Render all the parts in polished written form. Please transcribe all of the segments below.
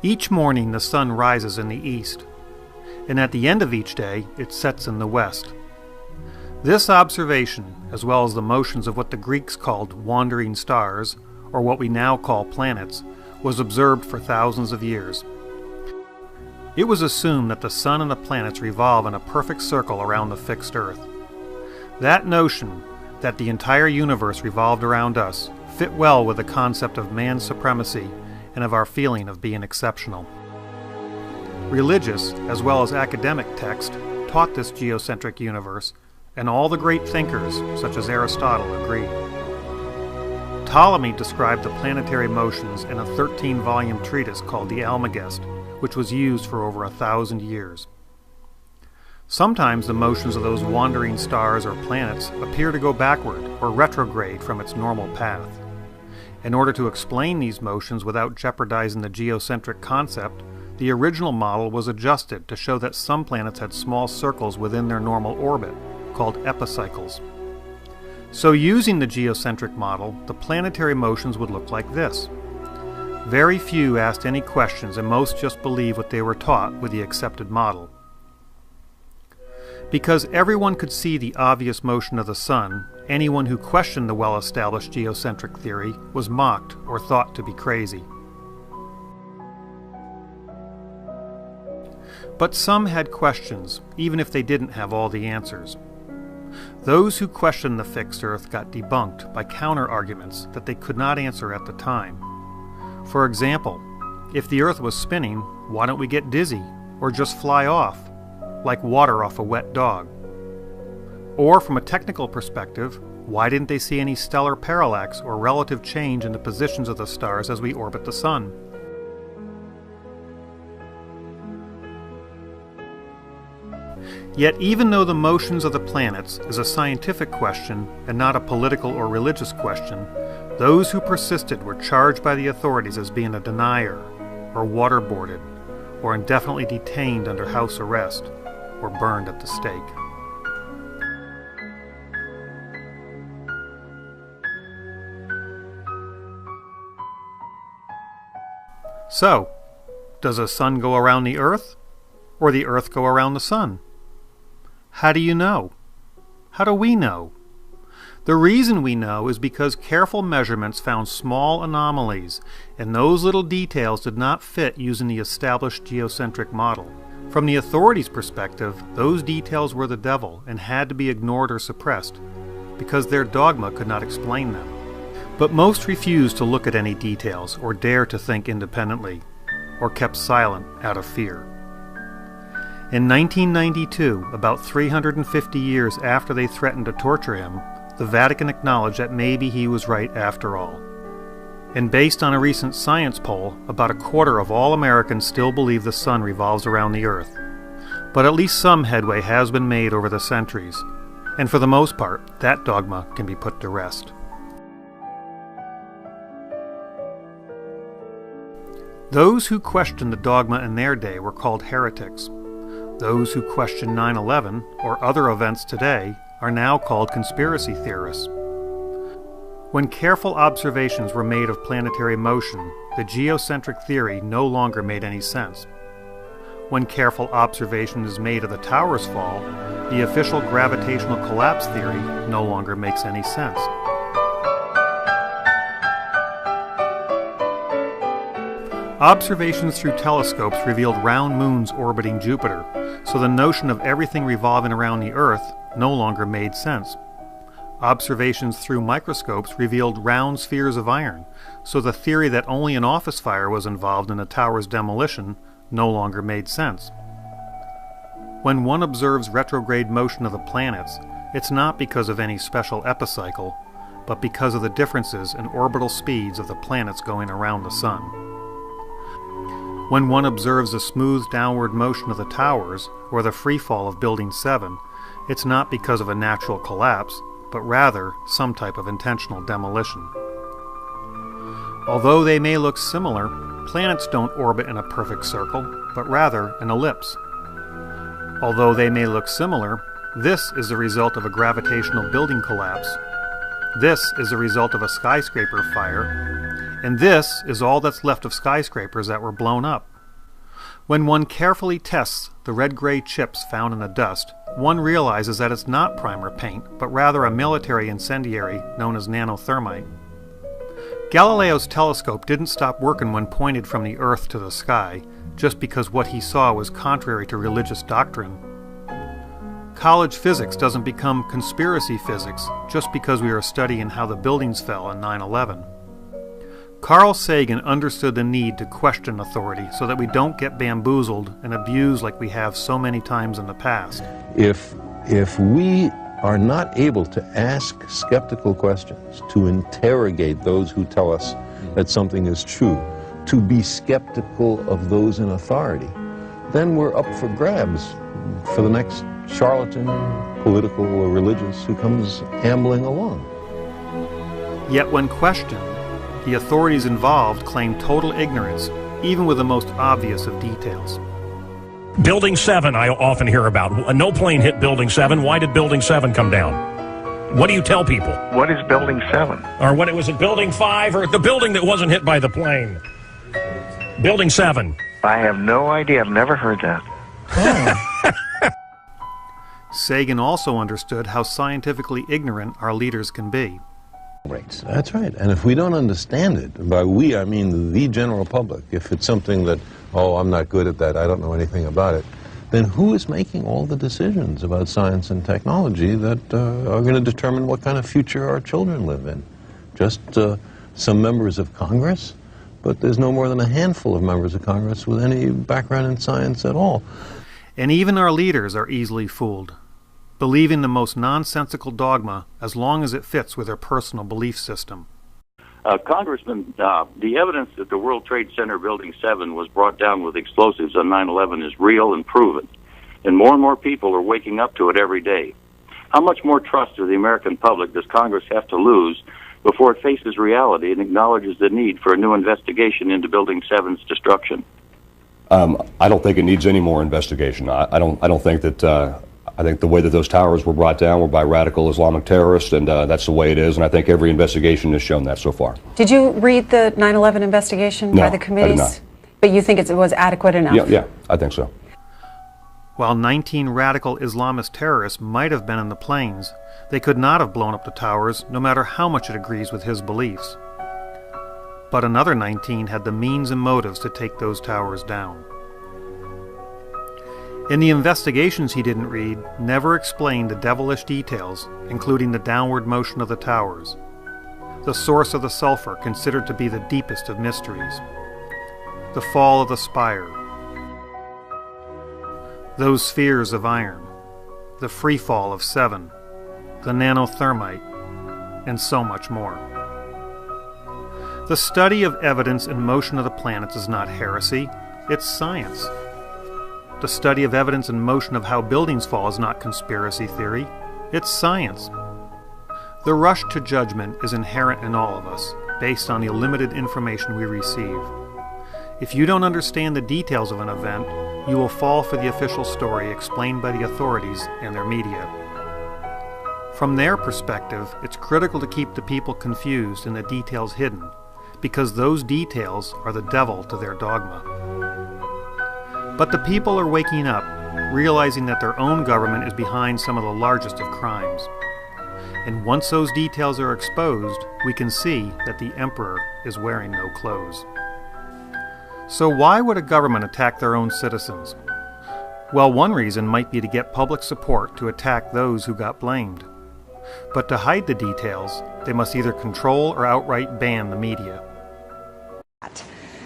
Each morning the sun rises in the east, and at the end of each day it sets in the west. This observation, as well as the motions of what the Greeks called wandering stars, or what we now call planets, was observed for thousands of years. It was assumed that the sun and the planets revolve in a perfect circle around the fixed Earth. That notion, that the entire universe revolved around us, fit well with the concept of man's supremacy and of our feeling of being exceptional. Religious, as well as academic text, taught this geocentric universe, and all the great thinkers, such as Aristotle, agreed. Ptolemy described the planetary motions in a 13-volume treatise called the Almagest, which was used for over 1,000 years. Sometimes the motions of those wandering stars or planets appear to go backward or retrograde from its normal path. In order to explain these motions without jeopardizing the geocentric concept, the original model was adjusted to show that some planets had small circles within their normal orbit, called epicycles. So using the geocentric model, the planetary motions would look like this. Very few asked any questions, and most just believed what they were taught with the accepted model. Because everyone could see the obvious motion of the sun, anyone who questioned the well-established geocentric theory was mocked or thought to be crazy. But some had questions, even if they didn't have all the answers. Those who questioned the fixed Earth got debunked by counter-arguments that they could not answer at the time. For example, if the Earth was spinning, why don't we get dizzy, or just fly off, like water off a wet dog? Or from a technical perspective, why didn't they see any stellar parallax or relative change in the positions of the stars as we orbit the Sun? Yet even though the motions of the planets is a scientific question and not a political or religious question, those who persisted were charged by the authorities as being a denier, or waterboarded, or indefinitely detained under house arrest, or burned at the stake. So, does the sun go around the Earth, or the Earth go around the sun? How do you know? How do we know? The reason we know is because careful measurements found small anomalies, and those little details did not fit using the established geocentric model. From the authorities' perspective, those details were the devil and had to be ignored or suppressed, because their dogma could not explain them. But most refused to look at any details or dare to think independently, or kept silent out of fear. In 1992, about 350 years after they threatened to torture him, the Vatican acknowledged that maybe he was right after all. And based on a recent science poll, about a quarter of all Americans still believe the sun revolves around the Earth. But at least some headway has been made over the centuries, and for the most part, that dogma can be put to rest. Those who questioned the dogma in their day were called heretics. Those who question 9/11 or other events today are now called conspiracy theorists. When careful observations were made of planetary motion, the geocentric theory no longer made any sense. When careful observation is made of the tower's fall, the official gravitational collapse theory no longer makes any sense. Observations through telescopes revealed round moons orbiting Jupiter, so the notion of everything revolving around the Earth no longer made sense. Observations through microscopes revealed round spheres of iron, so the theory that only an office fire was involved in a tower's demolition no longer made sense. When one observes retrograde motion of the planets, it's not because of any special epicycle, but because of the differences in orbital speeds of the planets going around the Sun. When one observes the smooth downward motion of the towers, or the free fall of Building 7, it's not because of a natural collapse, but rather some type of intentional demolition. Although they may look similar, planets don't orbit in a perfect circle, but rather an ellipse. Although they may look similar, this is the result of a gravitational building collapse. This is the result of a skyscraper fire, and this is all that's left of skyscrapers that were blown up. When one carefully tests the red-gray chips found in the dust, one realizes that it's not primer paint, but rather a military incendiary known as nanothermite. Galileo's telescope didn't stop working when pointed from the Earth to the sky, just because what he saw was contrary to religious doctrine. College physics doesn't become conspiracy physics just because we are studying how the buildings fell on 9/11. Carl Sagan understood the need to question authority so that we don't get bamboozled and abused like we have so many times in the past. If we are not able to ask skeptical questions, to interrogate those who tell us that something is true, to be skeptical of those in authority, then we're up for grabs for the next charlatan, political or religious, who comes ambling along. Yet when questioned, the authorities involved claim total ignorance, even with the most obvious of details. Building 7, I often hear about. No plane hit Building 7. Why did Building 7 come down? What do you tell people? What is Building 7? Or what was it, Building 5, or the building that wasn't hit by the plane? Building 7. I have no idea. I've never heard that. Sagan also understood how scientifically ignorant our leaders can be. Right. That's right. And if we don't understand it, by we I mean the general public, if it's something that, oh, I'm not good at that, I don't know anything about it, then who is making all the decisions about science and technology that are going to determine what kind of future our children live in? Just some members of Congress? But there's no more than a handful of members of Congress with any background in science at all. And even our leaders are easily fooled, believing the most nonsensical dogma as long as it fits with their personal belief system. Congressman, the evidence that the World Trade Center Building 7 was brought down with explosives on 9/11 is real and proven, and more people are waking up to it every day. How much more trust of the American public does Congress have to lose before it faces reality and acknowledges the need for a new investigation into Building 7's destruction? I don't think it needs any more investigation. I don't think that. I think the way that those towers were brought down were by radical Islamic terrorists, and that's the way it is. And I think every investigation has shown that so far. Did you read the 9/11 investigation by the committees? I did not. But you think it was adequate enough? Yeah, I think so. While 19 radical Islamist terrorists might have been in the planes, they could not have blown up the towers, no matter how much it agrees with his beliefs. But another 19 had the means and motives to take those towers down. In the investigations he didn't read, never explained the devilish details, including the downward motion of the towers, the source of the sulfur considered to be the deepest of mysteries, the fall of the spire, those spheres of iron, the free fall of 7, the nanothermite, and so much more. The study of evidence and motion of the planets is not heresy, it's science. The study of evidence and motion of how buildings fall is not conspiracy theory, it's science. The rush to judgment is inherent in all of us, based on the limited information we receive. If you don't understand the details of an event, you will fall for the official story explained by the authorities and their media. From their perspective, it's critical to keep the people confused and the details hidden, because those details are the devil to their dogma. But the people are waking up, realizing that their own government is behind some of the largest of crimes. And once those details are exposed, we can see that the emperor is wearing no clothes. So why would a government attack their own citizens? Well, one reason might be to get public support to attack those who got blamed. But to hide the details, they must either control or outright ban the media.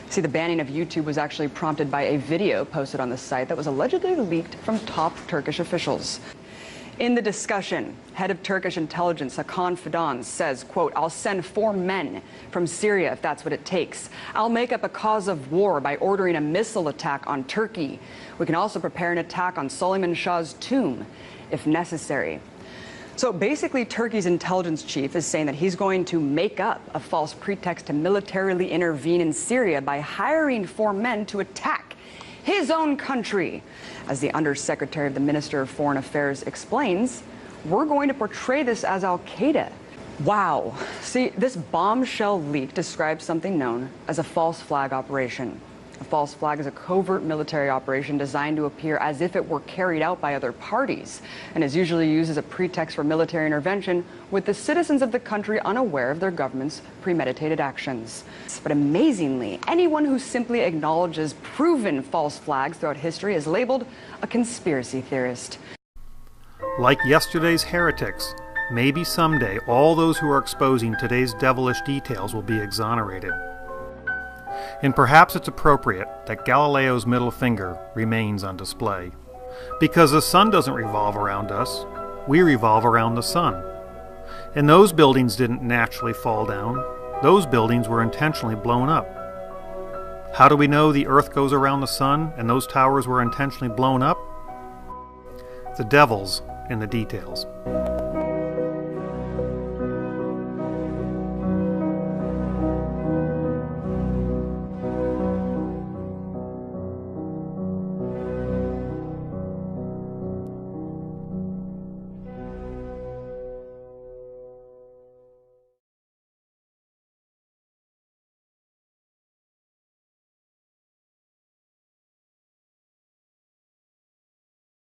See, the banning of YouTube was actually prompted by a video posted on the site that was allegedly leaked from top Turkish officials. In the discussion, head of Turkish intelligence Hakan Fidan says, quote, "I'll send 4 men from Syria if that's what it takes. I'll make up a cause of war by ordering a missile attack on Turkey. We can also prepare an attack on Suleiman Shah's tomb if necessary." So basically, Turkey's intelligence chief is saying that he's going to make up a false pretext to militarily intervene in Syria by hiring 4 men to attack his own country. As the Undersecretary of the Minister of Foreign Affairs explains, we're going to portray this as Al-Qaeda. Wow. See, this bombshell leak describes something known as a false flag operation. A false flag is a covert military operation designed to appear as if it were carried out by other parties and is usually used as a pretext for military intervention with the citizens of the country unaware of their government's premeditated actions. But amazingly, anyone who simply acknowledges proven false flags throughout history is labeled a conspiracy theorist. Like yesterday's heretics, maybe someday all those who are exposing today's devilish details will be exonerated. And perhaps it's appropriate that Galileo's middle finger remains on display. Because the sun doesn't revolve around us, we revolve around the sun. And those buildings didn't naturally fall down. Those buildings were intentionally blown up. How do we know the earth goes around the sun and those towers were intentionally blown up? The devil's in the details.